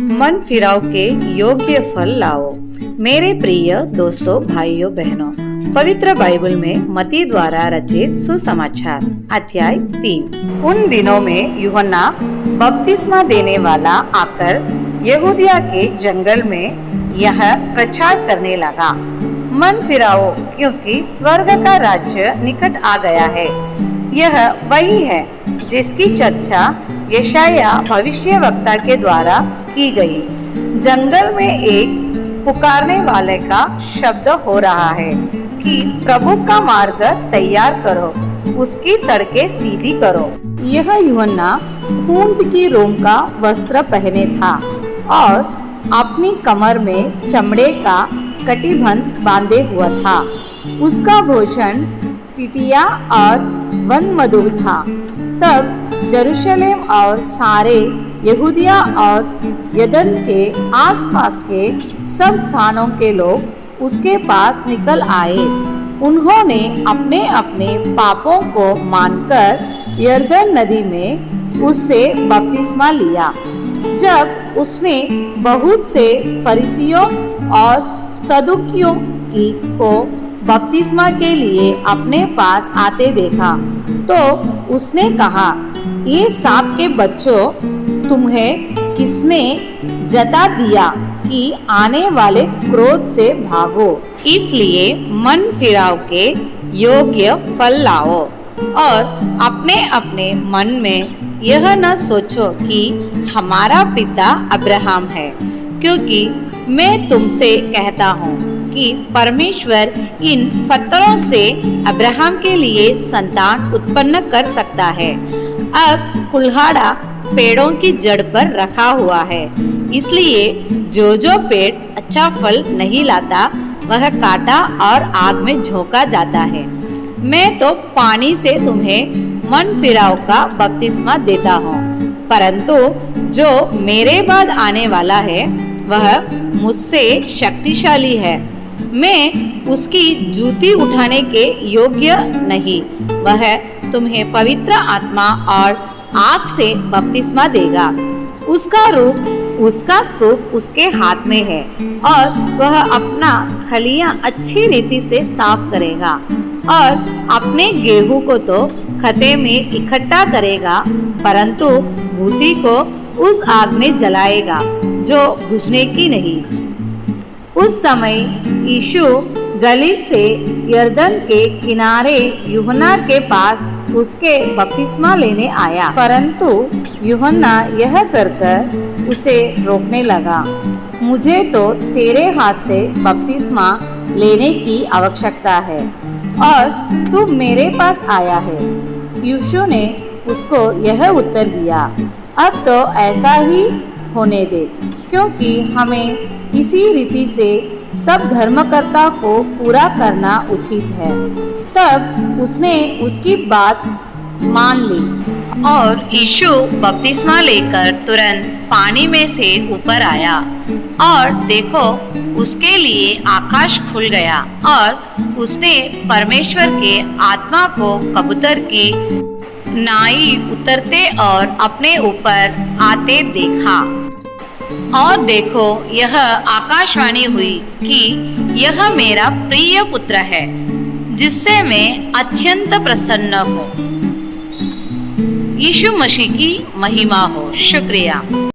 मन फिराव के योग्य फल लाओ। मेरे प्रिय दोस्तों, भाइयों बहनों, पवित्र बाइबल में मती द्वारा रचित सुसमाचार अध्याय 3। उन दिनों में यूहन्ना बपतिस्मा देने वाला आकर यहूदिया के जंगल में यह प्रचार करने लगा, मन फिराओ क्योंकि स्वर्ग का राज्य निकट आ गया है। यह वही है जिसकी चर्चा यशाया भविष्यवक्ता के द्वारा की गई। जंगल में एक पुकारने वाले का शब्द हो रहा है कि प्रभु का मार्ग तैयार करो, उसकी सड़कें सीधी करो। यह यूहन्ना ऊंट की रोम का वस्त्र पहने था और अपनी कमर में चमड़े का कटिबंध बांधे हुआ था। उसका भोजन टिटिया और वन मधु था। तब यरूशलेम और सारे यहूदिया और यरदन के आसपास के सब स्थानों के लोग उसके पास निकल आए। उन्होंने अपने अपने पापों को मानकर यरदन नदी में उससे बपतिस्मा लिया। जब उसने बहुत से फरीसियों और सदुकियों को बपतिस्मा के लिए अपने पास आते देखा तो उसने कहा, ये सांप के बच्चों, तुम्हें किसने जता दिया कि आने वाले क्रोध से भागो? इसलिए मन फिराव के योग्य फल लाओ और अपने अपने मन में यह न सोचो कि हमारा पिता अब्राहम है, क्योंकि मैं तुमसे कहता हूँ कि परमेश्वर इन पत्थरों से अब्राहम के लिए संतान उत्पन्न कर सकता है। अब कुल्हाड़ा पेड़ों की जड़ पर रखा हुआ है, इसलिए जो जो पेड़ अच्छा फल नहीं लाता वह काटा और आग में झोंका जाता है। मैं तो पानी से तुम्हें मन फिराव का बपतिस्मा देता हूँ, परंतु जो मेरे बाद आने वाला है वह मुझसे शक्तिशाली है। मैं उसकी जूती उठाने के योग्य नहीं। वह तुम्हें पवित्र आत्मा और आग से बपतिस्मा देगा। उसका रूप, उसका सूप उसके हाथ में है और वह अपना खलियां अच्छी रीति से साफ करेगा और अपने गेहूं को तो खते में इकट्ठा करेगा, परंतु भूसी को उस आग में जलाएगा जो बुझने की नहीं। उस समय यीशु गलील से यरदन के किनारे यूहन्ना के पास उसके बपतिस्मा लेने आया, परंतु यूहन्ना यह कर उसे रोकने लगा, मुझे तो तेरे हाथ से बपतिस्मा लेने की आवश्यकता है और तू मेरे पास आया है। यीशु ने उसको यह उत्तर दिया, अब तो ऐसा ही होने दे, क्योंकि हमें इसी रीति से सब धर्मकर्ता को पूरा करना उचित है। तब उसने उसकी बात मान ली और यीशु बपतिस्मा लेकर तुरंत पानी में से ऊपर आया और देखो, उसके लिए आकाश खुल गया और उसने परमेश्वर के आत्मा को कबूतर की नाई उतरते और अपने ऊपर आते देखा। और देखो, यह आकाशवाणी हुई कि यह मेरा प्रिय पुत्र है, जिससे मैं अत्यंत प्रसन्न हूँ। यीशु मसीह की महिमा हो। शुक्रिया।